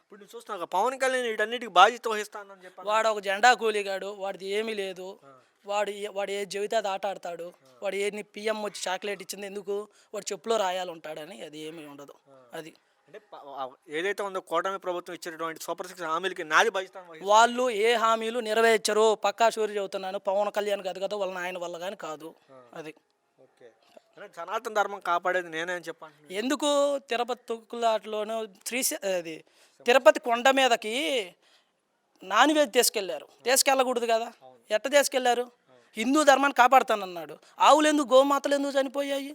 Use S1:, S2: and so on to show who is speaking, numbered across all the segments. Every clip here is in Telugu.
S1: ఇప్పుడు నువ్వు చూస్తున్నావు పవన్ కళ్యాణ్ వీటన్నిటికి బాధ్యత వహిస్తానని చెప్పాను.
S2: వాడు ఒక జెండా కూలిగాడు. వాడిది ఏమీ లేదు. వాడు ఏది చెబితే అది ఆట ఆడతాడు. వాడు ఏది పీఎం వచ్చి చాక్లెట్ ఇచ్చింది ఎందుకు? వాడు చెప్పులో రాయాలుంటాడని, అది ఏమీ ఉండదు. అది
S1: అంటే ఏదైతే ఉందో కూటమి ప్రభుత్వం ఇచ్చినటువంటి సూపర్ సిక్స్ హామీలకి నాది బాధ్యత
S2: వాళ్ళు ఏ హామీలు నెరవేర్చరు. పక్కా షూరి చెబుతున్నాను. పవన్ కళ్యాణ్ కాదు కదా, వాళ్ళ నాయన వల్ల కానీ కాదు. అది
S1: ఓకే. అంటే సనాతన ధర్మం కాపాడేది నేనే అని చెప్పాను.
S2: ఎందుకు తిరుపతి తొక్కులాటలోనూ అది తిరుపతి కొండ మీదకి నాన్ వెజ్ తీసుకెళ్ళకూడదు కదా. ఎట్ట తీసుకెళ్లారు? హిందూ ధర్మాన్ని కాపాడుతానన్నాడు. ఆవులు ఎందుకు, గోమాతలు ఎందుకు చనిపోయాయి?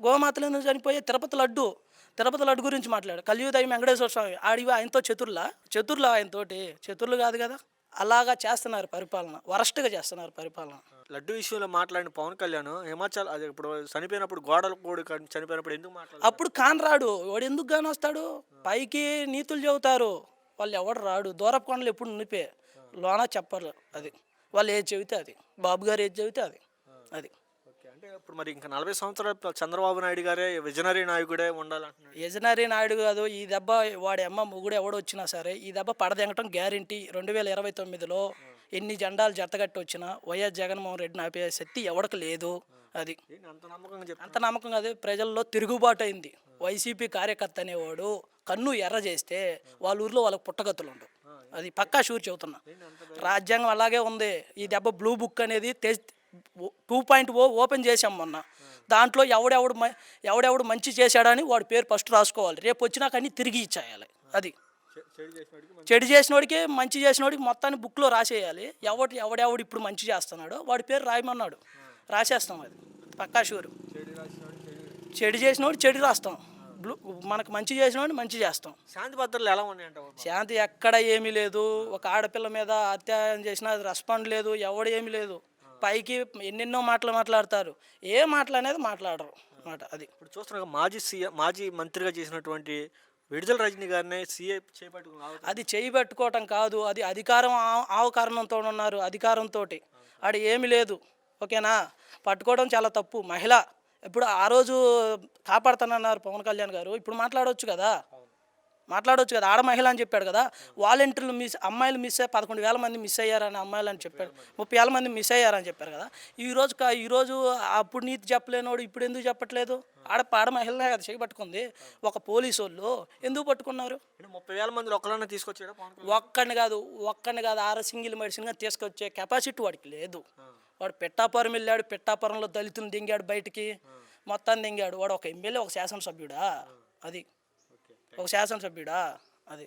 S2: గోమాతలు ఎందుకు చనిపోయాయి? తిరుపతి లడ్డు గురించి మాట్లాడు. కలియుదయం వెంకటేశ్వర స్వామి ఆడివి ఆయనతో చతుర్లు ఆయనతోటి చతుర్లు కాదు కదా. అలాగా చేస్తున్నారు పరిపాలన, వరస్ట్గా చేస్తున్నారు పరిపాలన.
S1: లడ్డు విషయంలో మాట్లాడిన పవన్ కళ్యాణ్ హిమాచల్ అది ఇప్పుడు చనిపోయినప్పుడు గోడలు కూడా చనిపోయినప్పుడు ఎందుకు మాట్లాడు?
S2: అప్పుడు కాని రాడు వాడు, ఎందుకు గాని వస్తాడు? పైకి నీతులు చెబుతారు, వాళ్ళు ఎవడు రాడు. దూరపు కొండలు ఎప్పుడు నిలిపే లోన చెప్పరు. అది వాళ్ళు ఏది చెబితే అది, బాబు గారు ఏది చెబితే అది. అది
S1: ఓకే. అంటే ఇప్పుడు మరి ఇంకా 40 సంవత్సరాలు చంద్రబాబు నాయుడు గారే విజనరీ నాయకుడే ఉండాలంటున్నాడు.
S2: యజనరీ నాయుడు కాదు, ఈ దెబ్బ వాడి అమ్మ మొగుడు ఎవడు వచ్చినా సరే ఈ దెబ్బ పడదెంగటం గ్యారంటీ. 2029లో ఎన్ని జెండాలు జతగట్టి వచ్చినా వైఎస్ జగన్మోహన్ రెడ్డిని ఆపే శక్తి ఎవరికి లేదు. అది అంత నమ్మకం కాదు. ప్రజల్లో తిరుగుబాటు అయింది. వైసీపీ కార్యకర్త అనేవాడు కన్ను ఎర్ర చేస్తే వాళ్ళ ఊర్లో వాళ్ళకి పుట్టగతులు ఉండవు. అది పక్కా షూర్ చెబుతున్నా. రాజ్యాంగం అలాగే ఉంది. ఈ దెబ్బ బ్లూ బుక్ అనేది 2.0 ఓపెన్ చేసాం మొన్న. దాంట్లో ఎవడెవడు మంచి చేశాడని వాడి పేరు ఫస్ట్ రాసుకోవాలి. రేపు వచ్చినాక అన్నీ తిరిగి ఇచ్చేయాలి. అది చెడు చేసినోడికి మంచి చేసినోడికి మొత్తాన్ని బుక్లో రాసేయాలి. ఎవడెవడు ఇప్పుడు మంచి చేస్తున్నాడో వాడి పేరు రాయమన్నాడు, రాసేస్తాం. అది పక్కా షూరు. చెడు చేసినోడు చెడు రాస్తాం, మనకు మంచి చేసినోడు మంచి చేస్తాం.
S1: శాంతి భద్రతలు ఎలా ఉన్నాయంట?
S2: శాంతి ఎక్కడ ఏమీ లేదు. ఒక ఆడపిల్ల మీద అత్యాచారం చేసినా అది రెస్పాండ్ లేదు, ఎవడు ఏమీ లేదు. పైకి ఎన్నెన్నో మాటలు మాట్లాడతారు, ఏ మాటలు అనేది మాట్లాడరు అన్నమాట. అది
S1: ఇప్పుడు చూస్తున్నాం మాజీ మంత్రిగా చేసినటువంటి విడుదల రజనీ గారిని సీఏ చేపట్టుకున్నారు.
S2: అది చేయబెట్టుకోవటం కాదు, అది అధికారం కారణంతో ఉన్నారు. అధికారంతో ఆడ ఏమీ లేదు. ఓకేనా? పట్టుకోవడం చాలా తప్పు. మహిళ ఇప్పుడు ఆ రోజు కాపాడుతానన్నారు పవన్ కళ్యాణ్ గారు, ఇప్పుడు మాట్లాడవచ్చు కదా. ఆడ మహిళ అని చెప్పాడు కదా. వాలంటీర్లు అమ్మాయిలు 11,000 మంది మిస్ అయ్యారని అమ్మాయిలు అని చెప్పాడు. 30,000 మంది మిస్ అయ్యారని చెప్పారు కదా. ఈరోజు అప్పుడు నీతి చెప్పలేనోడు ఇప్పుడు ఎందుకు చెప్పట్లేదు? ఆడ మహిళనే కదా చేయబట్టుకుంది. ఒక పోలీసు వాళ్ళు ఎందుకు పట్టుకున్నారు?
S1: 30,000 మంది ఒక్కళ్ళనే తీసుకొచ్చాడు.
S2: ఒక్కడిని కాదు 6 సింగిల్ మెడిసిన్గా తీసుకొచ్చే కెపాసిటీ వాడికి లేదు. వాడు పిఠాపురం వెళ్ళాడు, పిఠాపురంలో దళితులను దింగాడు, బయటికి మొత్తాన్ని దింగాడు. వాడు ఒక ఎమ్మెల్యే, ఒక శాసనసభ్యుడా? అది ఒక శాసనసభ్యుడా? అది